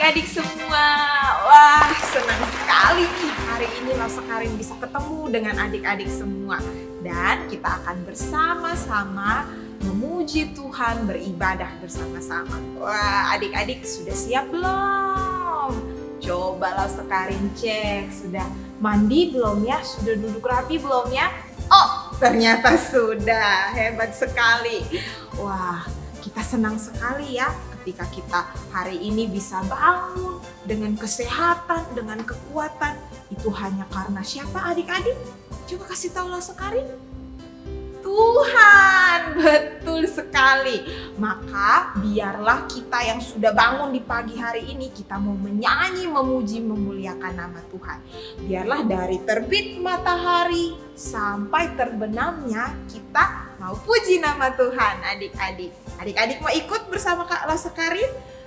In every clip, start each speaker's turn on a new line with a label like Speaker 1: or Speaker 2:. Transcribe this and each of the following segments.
Speaker 1: adik-adik semua. Wah, senang sekali nih hari ini Lasa Karin bisa ketemu dengan adik-adik semua. Dan kita akan bersama-sama memuji Tuhan, beribadah bersama-sama. Wah, adik-adik sudah siap belum? Coba Lasa Karin cek, sudah mandi belum ya? Sudah duduk rapi belum ya? Oh, ternyata sudah. Hebat sekali. Wah, kita senang sekali ya ketika kita hari ini bisa bangun dengan kesehatan, dengan kekuatan. Itu hanya karena siapa adik-adik? Coba kasih tahu Lasa Karin. Tuhan, betul sekali. Maka biarlah kita yang sudah bangun di pagi hari ini, kita mau menyanyi, memuji, memuliakan nama Tuhan. Biarlah dari terbit matahari sampai terbenamnya kita mau puji nama Tuhan adik-adik. Adik-adik mau ikut bersama Kak Lasa Karin?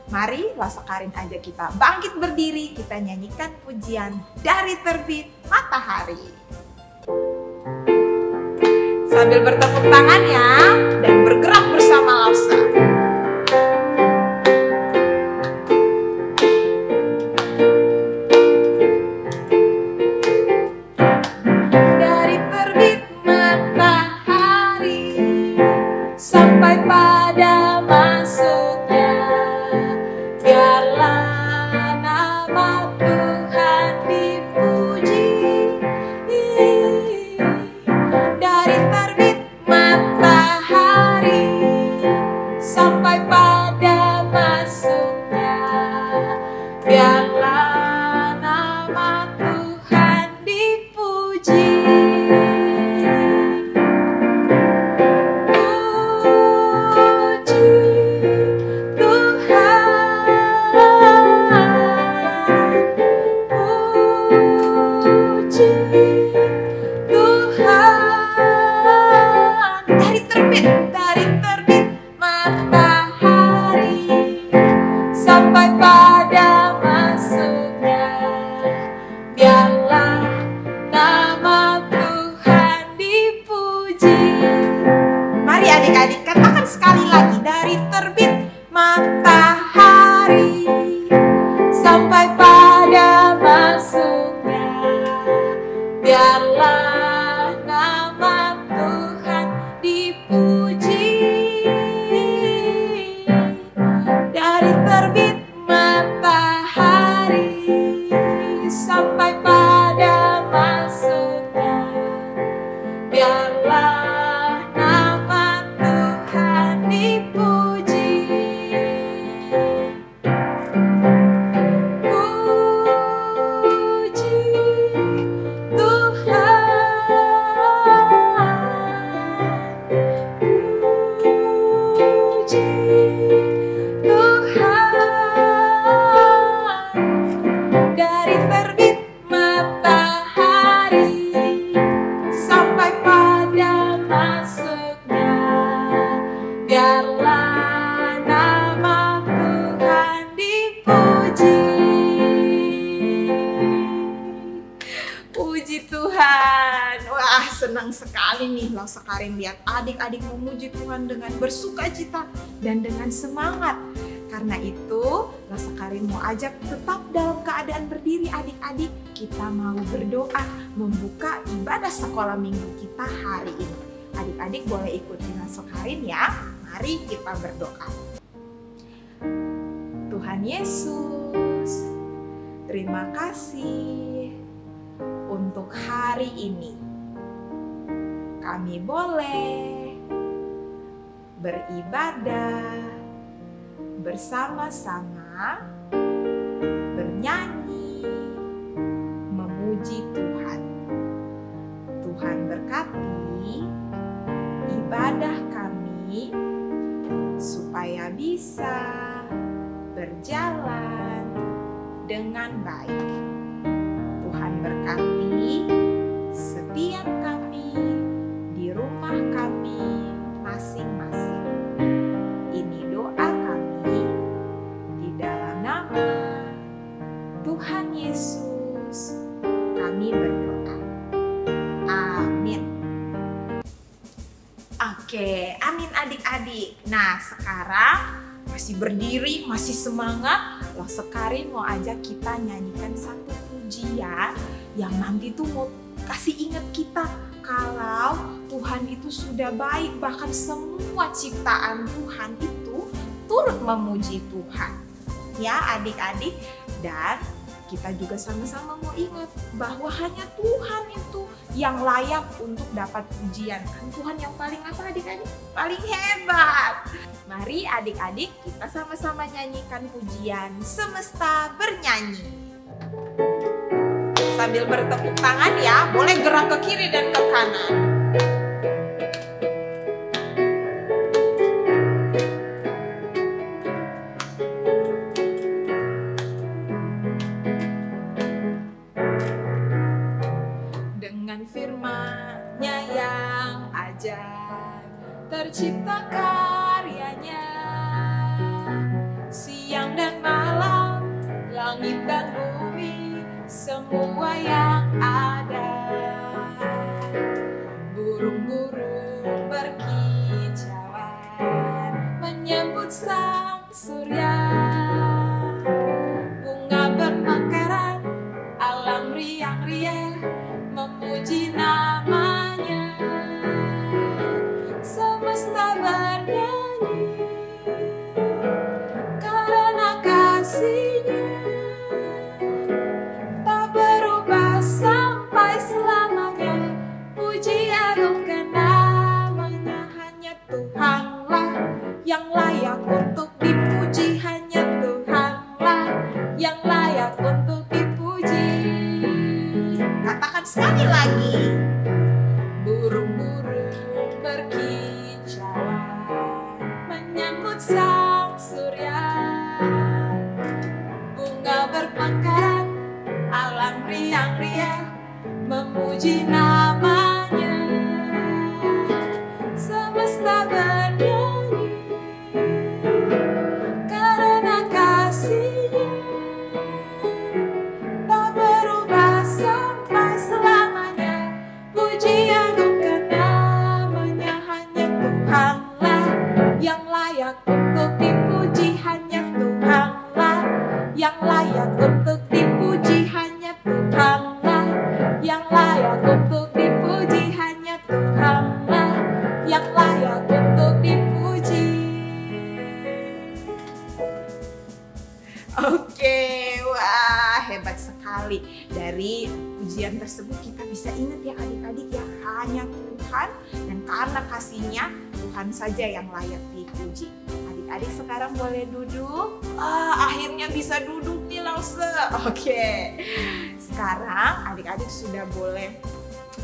Speaker 1: Mari Lasa Karin ajak kita bangkit berdiri, kita nyanyikan pujian dari terbit matahari. Sambil bertepuk tangan ya, dan bergerak bersama Lasa. Dari terbit matahari sampai pada masuknya, biarlah nama Tuhan dipuji. Dari terbit matahari sampai pada masuknya, biarlah nama Tuhan dipuji. Puji Tuhan, puji Tuhan. Dari terbit matahari sampai pada masuknya, biarlah nama Tuhan dipuji. Mari adik-adik katakan sekali lagi, dari terbit matahari sampai pada masuknya, biarlah nama Tuhan dipuji. Dari terbit matahari sampai pada masuknya, biarlah nama Tuhan dipuji. Puji Tuhan, dari terbit matahari sampai pada masuknya, biarlah nama Tuhan dipuji. Puji Tuhan. Wah, senang sekali nih Lasa Karin lihat adik-adik memuji Tuhan dengan bersukacita dan dengan semangat. Karena itu Lasa Karin mau ajak tetap dalam keadaan berdiri adik-adik. Kita mau berdoa membuka ibadah sekolah minggu kita hari ini. Adik-adik boleh ikutin Lasa Karin ya. Mari kita berdoa. Tuhan Yesus, terima kasih untuk hari ini. Kami boleh beribadah bersama-sama, bernyanyi, memuji Tuhan. Tuhan berkati ibadah kami supaya bisa berjalan dengan baik. Tuhan berkati setiap kami di rumah kami masing-masing. Ini doa kami di dalam nama Tuhan Yesus. Kami berdoa. Amin. Oke, amin adik-adik. Nah, sekarang masih berdiri, masih semangat, Sekari mau ajak kita nyanyikan satu pujian yang nanti tuh mau kasih ingat kita kalau Tuhan itu sudah baik, bahkan semua ciptaan Tuhan itu turut memuji Tuhan. Ya adik-adik, dan kita juga sama-sama mau ingat bahwa hanya Tuhan itu yang layak untuk dapat pujian. Kan Tuhan yang paling apa adik-adik? Paling hebat. Mari adik-adik kita sama-sama nyanyikan pujian Semesta Bernyanyi. Sambil bertepuk tangan ya, boleh gerak ke kiri dan ke kanan. Dengan firman-Nya yang ajaib, tercipta karyanya. Siang dan malam, langit dan bumi, semua yang ada. Burung-burung berkicauan menyambut sang surya. Bunga bermekaran, alam riang-riang memuji namanya. Semesta bernyanyi karena kasih-Nya tak berubah sampai selamanya. Puji agungkan namanya. Hanya Tuhanlah yang layak untuk dipuji. Hanya Tuhanlah yang layak untuk dipuji. Katakan sekali lagi. Burung-burung berkicauan menyambut sang surya. Bunga bermekaran, alam riang-riang memuji namanya. Semesta bernyanyi karena kasih-Nya tak berubah sampai selamanya. Puji agungkan namanya. Hanya Tuhanlah yang layak untuk dipuji. Hanya Tuhanlah yang layak untuk dipuji. Hanya Tuhanlah yang layak untuk dipuji. Hanya Tuhanlah yang layak untuk dipuji. Oke, wah hebat sekali. Dari pujian tersebut kita bisa ingat ya adik-adik ya, hanya Tuhan, dan karena kasih-Nya Tuhan saja yang layak dipuji. Adik-adik sekarang boleh duduk. Akhirnya bisa duduk nih Lause. Oke, sekarang adik-adik sudah boleh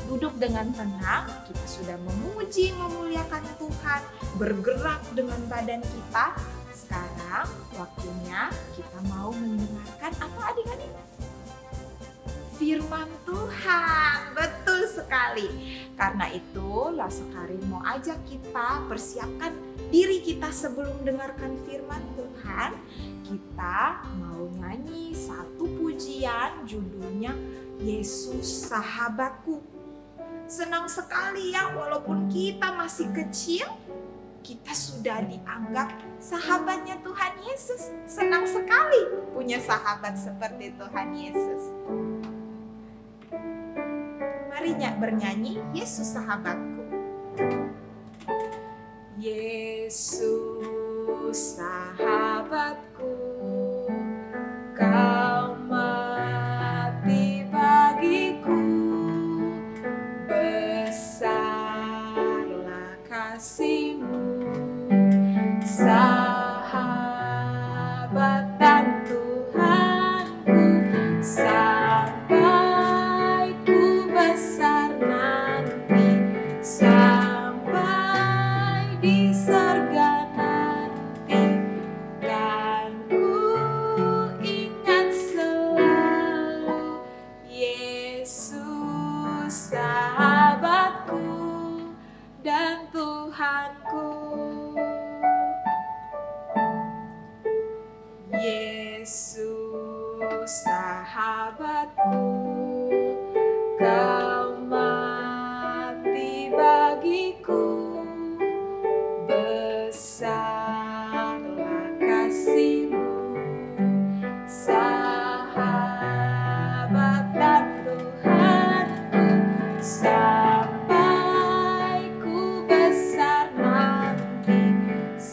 Speaker 1: duduk dengan tenang. Kita sudah memuji, memuliakan Tuhan, bergerak dengan badan kita. Sekarang waktunya kita mau mendengarkan apa adik-adik? Firman Tuhan. Betul sekali. Karena itu Sekari mau ajak kita persiapkan diri kita sebelum dengarkan firman Tuhan. Kita mau nyanyi satu pujian, judulnya Yesus Sahabatku. Senang sekali ya, walaupun kita masih kecil, kita sudah dianggap sahabatnya Tuhan Yesus. Senang sekali punya sahabat seperti Tuhan Yesus. Mari bernyanyi Yesus Sahabatku. Yesus Sahabatku, Kau mati bagiku. Besarlah kasih-Mu, sahabat dan Tuhanku, sampai ku besar nanti, sampai di surga nanti, kan ku ingat selalu Yesus sahabatku dan Tuhanku.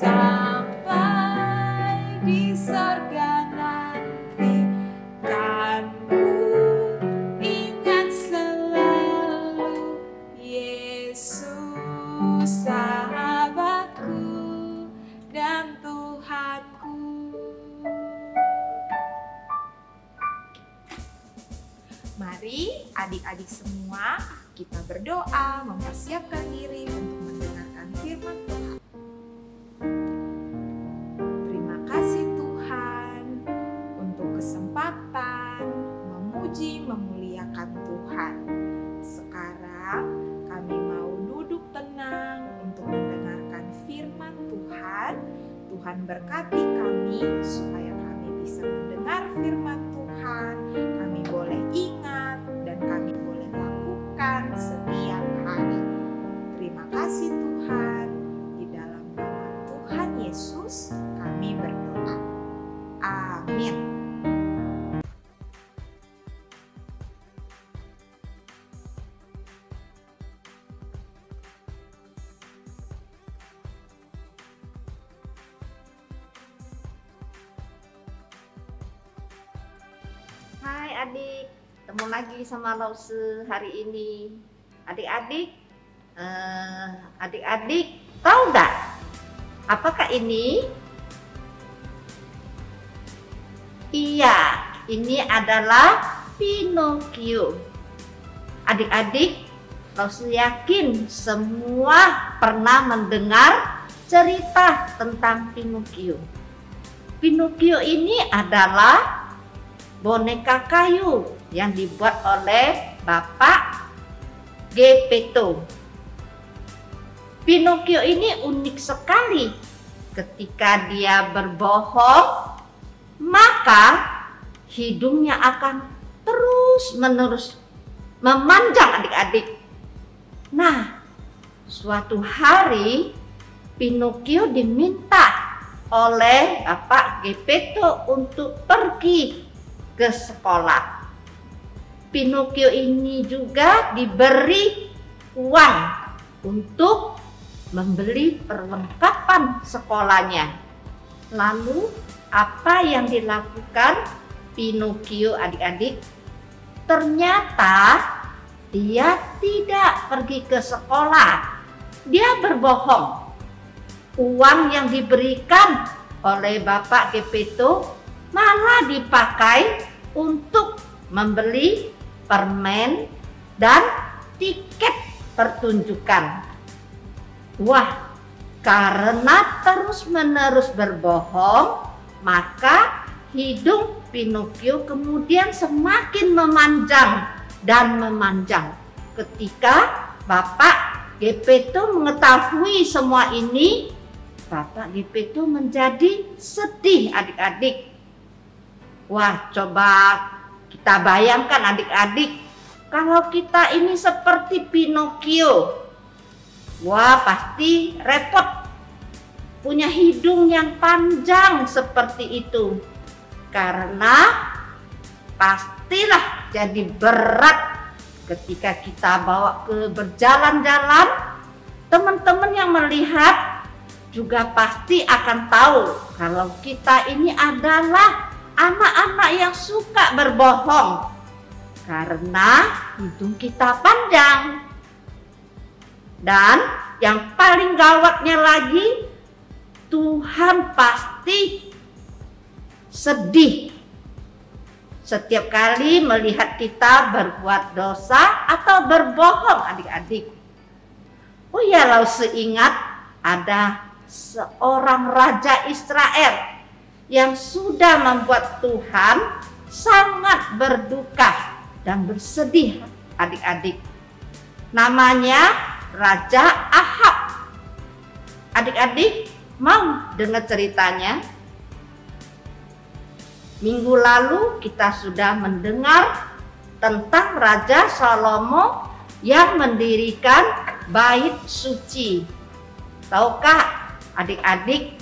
Speaker 1: sampai di sorga nanti. Kan ku ingat selalu Yesus sahabatku dan Tuhanku. Mari adik-adik semua kita berdoa mempersiapkan diri untuk mendengarkan firman Tuhan. Terima kasih Tuhan untuk kesempatan memuji memuliakan Tuhan. Sekarang kami mau duduk tenang untuk mendengarkan firman Tuhan. Tuhan berkati kami supaya kami bisa mendengar firman Tuhan. Kami boleh ingat dan kami boleh lakukan setiap hari. Terima kasih Tuhan. Di dalam nama Tuhan Yesus kami berdoa. Amin.
Speaker 2: Hai adik, ketemu lagi sama Lause hari ini. Adik-adik, tahu nggak apakah ini? Iya, ini adalah Pinocchio. Adik-adik, Lause yakin semua pernah mendengar cerita tentang Pinocchio. Pinocchio ini adalah boneka kayu yang dibuat oleh Bapak Geppetto. Pinocchio ini unik sekali. Ketika dia berbohong, maka hidungnya akan terus-menerus memanjang adik-adik. Nah, suatu hari Pinocchio diminta oleh Bapak Geppetto untuk pergi ke sekolah. Pinocchio ini juga diberi uang untuk membeli perlengkapan sekolahnya. Lalu apa yang dilakukan Pinocchio adik-adik? Ternyata dia tidak pergi ke sekolah. Dia berbohong. Uang yang diberikan oleh Bapak Geppetto malah dipakai untuk membeli permen dan tiket pertunjukan. Wah, karena terus-menerus berbohong, maka hidung Pinocchio kemudian semakin memanjang dan memanjang. Ketika Bapak Geppetto mengetahui semua ini, Bapak Geppetto menjadi sedih adik-adik. Wah, coba kita bayangkan adik-adik, kalau kita ini seperti Pinocchio. Wah, pasti repot punya hidung yang panjang seperti itu. Karena pastilah jadi berat ketika kita bawa ke berjalan-jalan. Teman-teman yang melihat juga pasti akan tahu kalau kita ini adalah anak-anak yang suka berbohong karena hidung kita panjang. Dan yang paling gawatnya lagi, Tuhan pasti sedih setiap kali melihat kita berbuat dosa atau berbohong adik-adik. Oh ya, Lause ingat ada seorang raja Israel yang sudah membuat Tuhan sangat berduka dan bersedih adik-adik. Namanya Raja Ahab. Adik-adik mau dengar ceritanya? Minggu lalu kita sudah mendengar tentang Raja Salomo yang mendirikan bait suci. Tahukah adik-adik,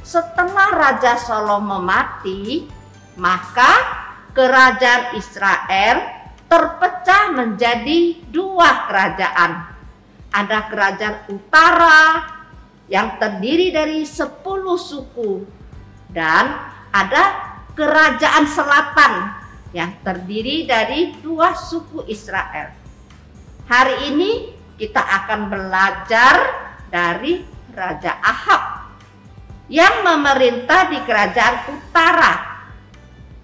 Speaker 2: setelah Raja Salomo mati, maka kerajaan Israel terpecah menjadi dua kerajaan. Ada kerajaan utara yang terdiri dari 10 suku, dan ada kerajaan selatan yang terdiri dari 2 suku Israel. Hari ini kita akan belajar dari Raja Ahab yang memerintah di kerajaan utara.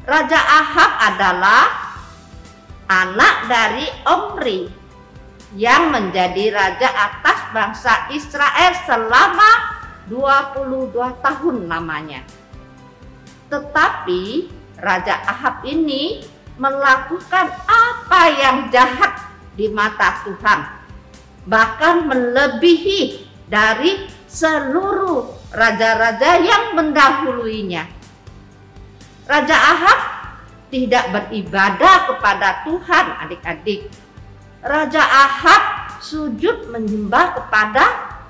Speaker 2: Raja Ahab adalah anak dari Omri yang menjadi raja atas bangsa Israel selama 22 tahun lamanya. Tetapi Raja Ahab ini melakukan apa yang jahat di mata Tuhan, bahkan melebihi dari seluruh raja-raja yang mendahuluinya. Raja Ahab tidak beribadah kepada Tuhan, adik-adik. Raja Ahab sujud menyembah kepada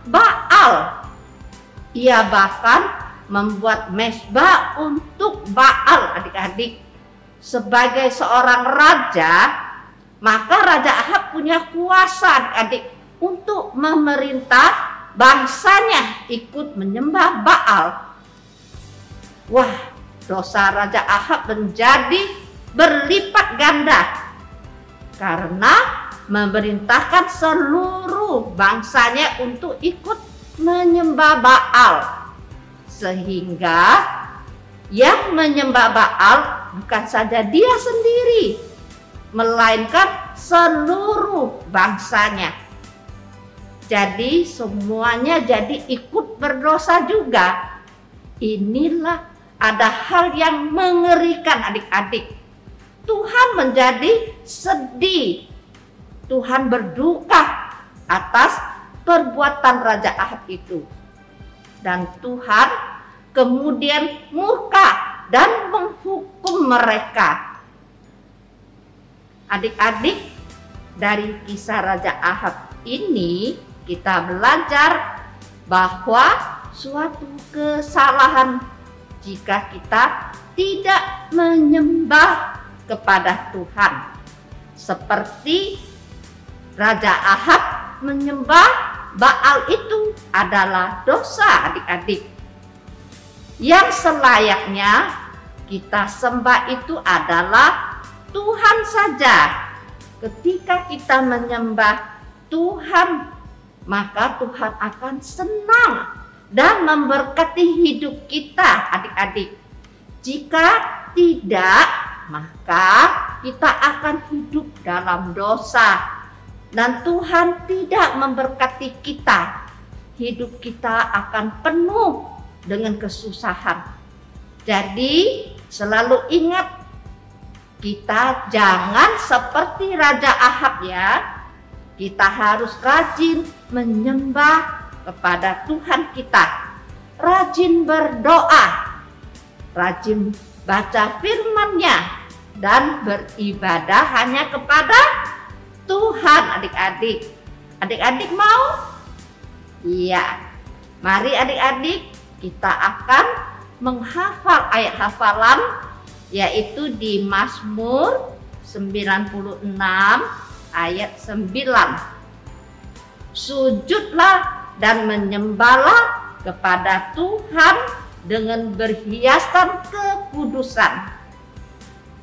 Speaker 2: Baal. Ia bahkan membuat mezbah untuk Baal, adik-adik. Sebagai seorang raja, maka Raja Ahab punya kuasa, adik-adik, untuk memerintah bangsanya ikut menyembah Baal. Wah, dosa Raja Ahab menjadi berlipat ganda karena memerintahkan seluruh bangsanya untuk ikut menyembah Baal, sehingga yang menyembah Baal bukan saja dia sendiri, melainkan seluruh bangsanya. Jadi semuanya jadi ikut berdosa juga. Inilah ada hal yang mengerikan, adik-adik. Tuhan menjadi sedih. Tuhan berduka atas perbuatan Raja Ahab itu. Dan Tuhan kemudian murka dan menghukum mereka. Adik-adik, dari kisah Raja Ahab ini kita belajar bahwa suatu kesalahan jika kita tidak menyembah kepada Tuhan. Seperti Raja Ahab menyembah Baal itu adalah dosa, adik-adik. Yang selayaknya kita sembah itu adalah Tuhan saja. Ketika kita menyembah Tuhan, maka Tuhan akan senang dan memberkati hidup kita, adik-adik. Jika tidak, maka kita akan hidup dalam dosa. Dan Tuhan tidak memberkati kita. Hidup kita akan penuh dengan kesusahan. Jadi selalu ingat, kita jangan seperti Raja Ahab ya. Kita harus rajin menyembah kepada Tuhan kita. Rajin berdoa. Rajin baca firman-Nya. Dan beribadah hanya kepada Tuhan, adik-adik. Adik-adik mau? Iya. Mari adik-adik, kita akan menghafal ayat hafalan, yaitu di Mazmur 96 ayat 9. Sujudlah dan menyembahlah kepada Tuhan dengan berhiaskan kekudusan.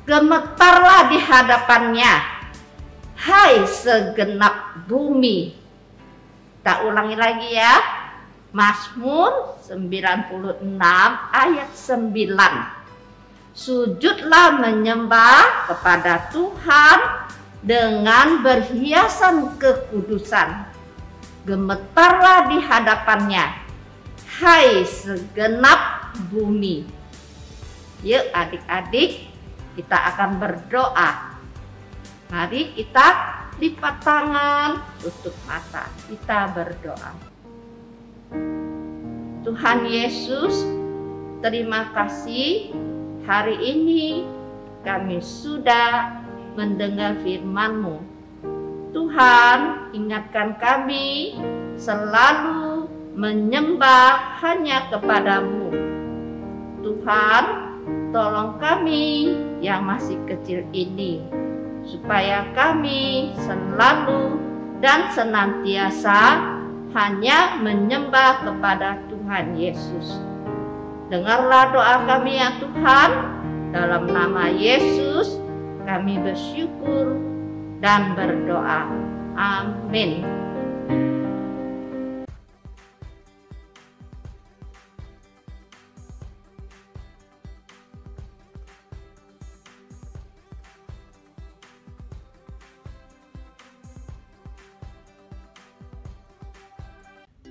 Speaker 2: Gemetarlah di hadapannya, hai segenap bumi. Kita ulangi lagi ya. Mazmur 96 ayat 9. Sujudlah menyembah kepada Tuhan dengan berhiasan kekudusan. Gemetarlah di hadapannya, hai segenap bumi. Yuk adik-adik, kita akan berdoa. Mari kita lipat tangan, tutup mata, kita berdoa. Tuhan Yesus, terima kasih hari ini kami sudah mendengar firman-Mu. Tuhan, ingatkan kami selalu menyembah hanya kepadamu. Tuhan, tolong kami yang masih kecil ini, supaya kami selalu dan senantiasa hanya menyembah kepada Tuhan Yesus. Dengarlah doa kami ya Tuhan, dalam nama Yesus kami bersyukur dan berdoa. Amin.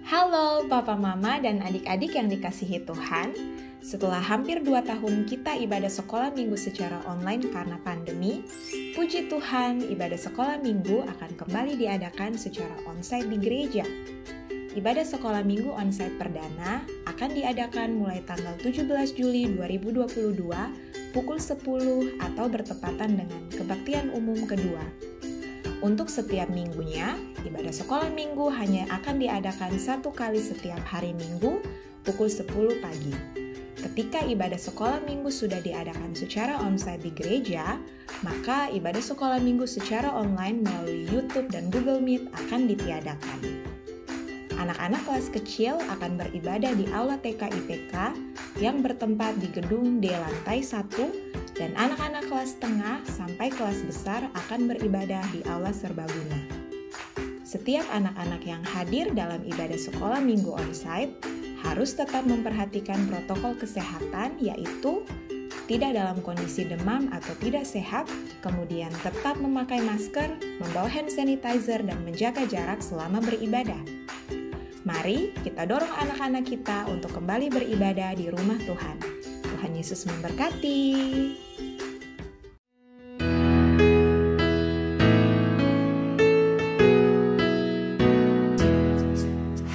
Speaker 1: Halo Papa Mama dan adik-adik yang dikasihi Tuhan. Setelah hampir 2 tahun kita ibadah sekolah minggu secara online karena pandemi, puji Tuhan ibadah sekolah minggu akan kembali diadakan secara onsite di gereja. Ibadah sekolah minggu onsite perdana akan diadakan mulai tanggal 17 Juli 2022 pukul 10 atau bertepatan dengan kebaktian umum kedua. Untuk setiap minggunya, ibadah sekolah minggu hanya akan diadakan 1 kali setiap hari minggu pukul 10 pagi. Ketika ibadah sekolah minggu sudah diadakan secara onsite di gereja, maka ibadah sekolah minggu secara online melalui YouTube dan Google Meet akan ditiadakan. Anak-anak kelas kecil akan beribadah di Aula TK IPK yang bertempat di gedung D lantai 1, dan anak-anak kelas tengah sampai kelas besar akan beribadah di Aula Serbaguna. Setiap anak-anak yang hadir dalam ibadah sekolah minggu onsite harus tetap memperhatikan protokol kesehatan, yaitu tidak dalam kondisi demam atau tidak sehat, kemudian tetap memakai masker, membawa hand sanitizer, dan menjaga jarak selama beribadah. Mari kita dorong anak-anak kita untuk kembali beribadah di rumah Tuhan. Tuhan Yesus memberkati.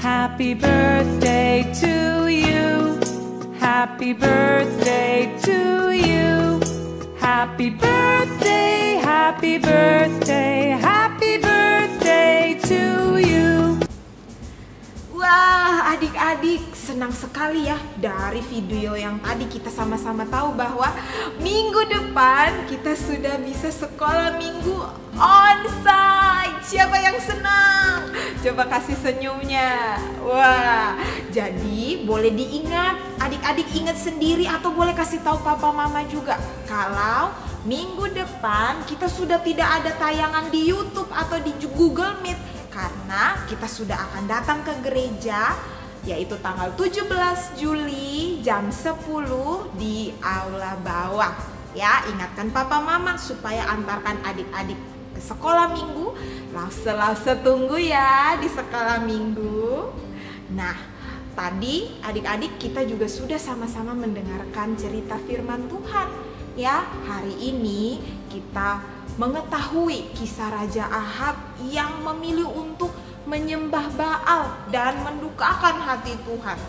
Speaker 3: Happy birthday to you. Happy birthday to you. Happy birthday, happy birthday, happy birthday to you.
Speaker 1: Wah, adik-adik, senang sekali ya dari video yang tadi kita sama-sama tahu bahwa minggu depan kita sudah bisa sekolah minggu onsite. Siapa yang senang? Coba kasih senyumnya. Wah, jadi boleh diingat, adik-adik ingat sendiri atau boleh kasih tahu papa mama juga kalau minggu depan kita sudah tidak ada tayangan di YouTube atau di Google Meet karena kita sudah akan datang ke gereja, yaitu tanggal 17 Juli jam 10 di aula bawah. Ya, ingatkan papa mama supaya antarkan adik-adik ke sekolah minggu. Lause tunggu ya di sekolah minggu. Nah, tadi adik-adik kita juga sudah sama-sama mendengarkan cerita firman Tuhan. Ya, hari ini kita mengetahui kisah Raja Ahab yang memilih untuk menyembah Baal dan mendukakan hati Tuhan.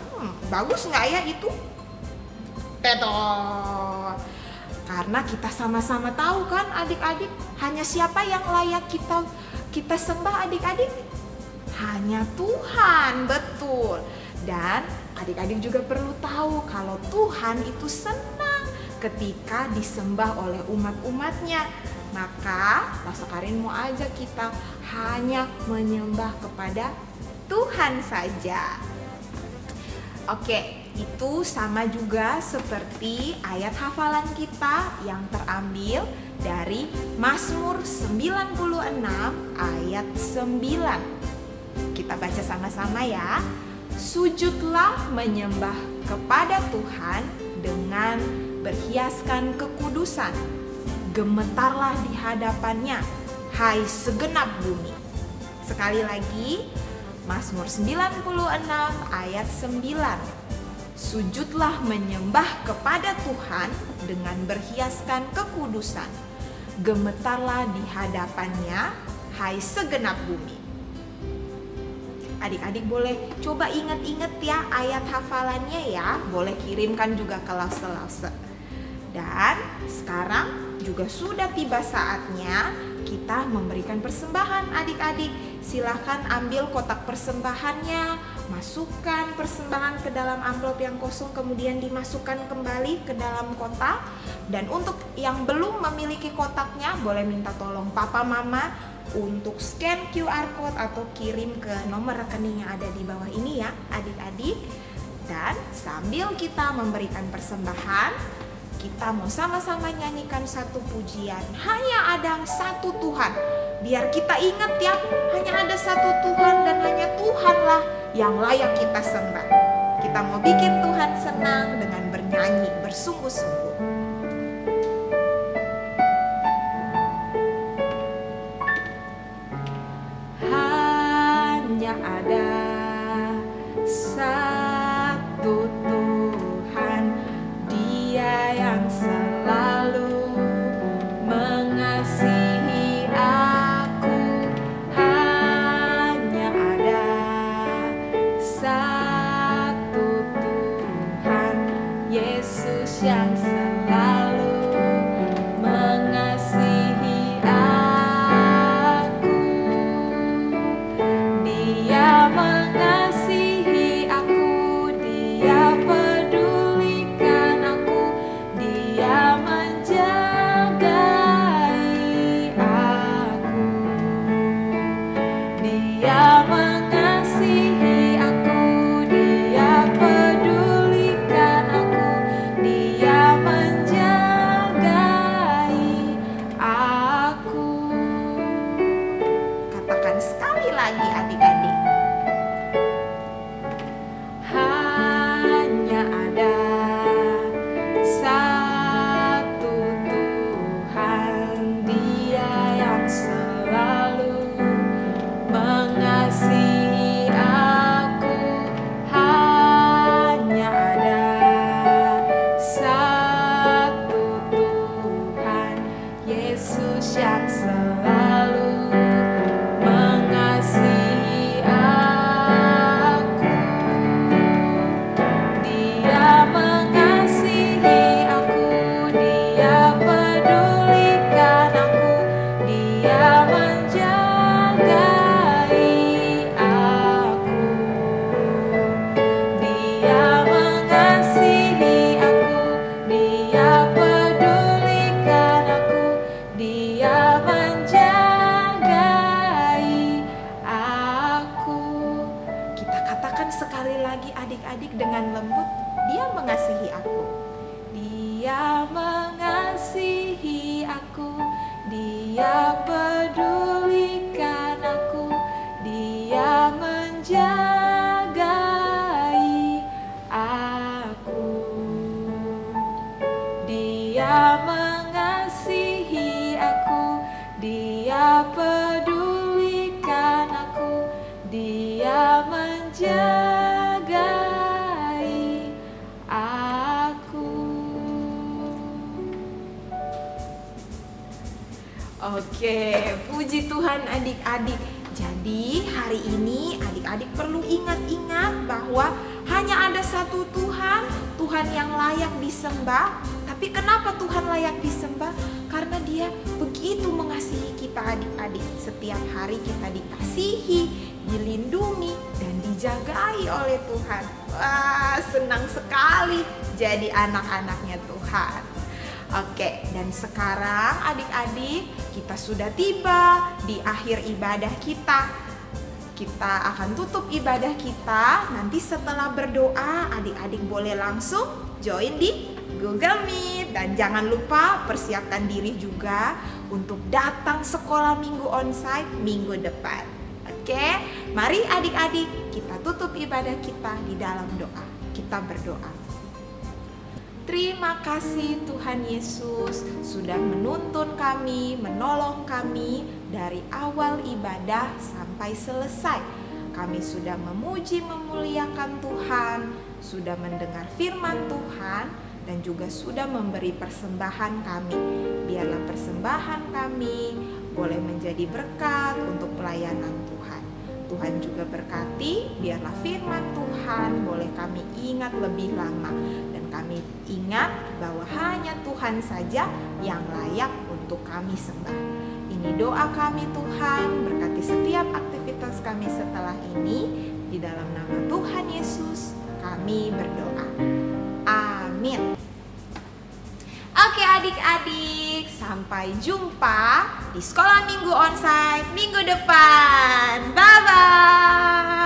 Speaker 1: Bagus nggak ya itu? Betul. Karena kita sama-sama tahu kan adik-adik, hanya siapa yang layak kita sembah adik-adik? Hanya Tuhan, betul. Dan adik-adik juga perlu tahu kalau Tuhan itu senang ketika disembah oleh umat-umatnya. Maka Pasakarin mau ajak kita hanya menyembah kepada Tuhan saja. Oke, itu sama juga seperti ayat hafalan kita yang terambil dari Mazmur 96 ayat 9. Kita baca sama-sama ya. Sujudlah menyembah kepada Tuhan dengan berhiaskan kekudusan. Gemetarlah di hadapannya, hai segenap bumi. Sekali lagi, Mazmur 96 ayat 9. Sujudlah menyembah kepada Tuhan dengan berhiaskan kekudusan. Gemetarlah di hadapannya, hai segenap bumi. Adik-adik boleh coba ingat-ingat ya ayat hafalannya ya. Boleh kirimkan juga ke lause-lause. Dan sekarang juga sudah tiba saatnya kita memberikan persembahan adik-adik. Silahkan ambil kotak persembahannya, masukkan persembahan ke dalam amplop yang kosong, kemudian dimasukkan kembali ke dalam kotak. Dan untuk yang belum memiliki kotaknya, boleh minta tolong papa mama untuk scan QR code atau kirim ke nomor rekening yang ada di bawah ini ya adik-adik. Dan sambil kita memberikan persembahan, kita mau sama-sama nyanyikan satu pujian, hanya ada satu Tuhan. Biar kita ingat ya, hanya ada satu Tuhan dan hanya Tuhanlah yang layak kita sembah. Kita mau bikin Tuhan senang dengan bernyanyi bersungguh-sungguh. Hanya ada satu Tuhan, Dia yang selalu mengasihi aku. Hanya ada satu Tuhan, Yesus yang selalu mengasihi aku. Dia mengasihi aku, Dia pedulikan aku, Dia menjagai aku. Dia mengasihi aku, Dia pedulikan aku, Dia menjagai aku. Katakan sekali lagi adik-adik. Hanya ada satu Tuhan, Dia yang selalu mengasihi aku. Hanya ada satu Tuhan, Yesus yang selalu mengasihi aku. Dia mengasihi aku, Dia pedulikan aku, Dia menjagai aku. Dia mengasihi aku, Dia pedulikan aku, Dia menjagai aku. Kita katakan sekali lagi adik-adik dengan lembut, Dia mengasihi aku. Dia mengasihi aku, Dia pedulikan aku, Dia menjagai aku. Dia mengasihi aku, Dia pedulikan aku, Dia menjagai aku. Oke, puji Tuhan adik-adik. Jadi hari ini adik-adik perlu ingat-ingat bahwa hanya ada satu Tuhan, Tuhan yang layak disembah. Tapi kenapa Tuhan layak disembah? Karena Dia begitu mengasihi kita adik-adik. Setiap hari kita dikasihi, dilindungi, dan dijagai oleh Tuhan. Wah, senang sekali jadi anak-anaknya Tuhan. Oke, dan sekarang adik-adik kita sudah tiba di akhir ibadah kita. Kita akan tutup ibadah kita. Nanti setelah berdoa, adik-adik boleh langsung join di Google Meet. Dan jangan lupa persiapkan diri juga untuk datang sekolah minggu onsite minggu depan. Oke, mari adik-adik kita tutup ibadah kita di dalam doa. Kita berdoa. Terima kasih Tuhan Yesus sudah menuntun kami, menolong kami dari awal ibadah sampai selesai. Kami sudah memuji, memuliakan Tuhan, sudah mendengar firman Tuhan, dan juga sudah memberi persembahan kami. Biarlah persembahan kami boleh menjadi berkat untuk pelayanan Tuhan. Tuhan juga berkati, biarlah firman Tuhan boleh kami ingat lebih lama. Dan kami ingat bahwa hanya Tuhan saja yang layak untuk kami sembah. Ini doa kami Tuhan, berkati setiap aktivitas kami setelah ini. Di dalam nama Tuhan Yesus kami berdoa. Amin. Oke adik-adik, sampai jumpa di Sekolah Minggu Onsite minggu depan. Bye-bye.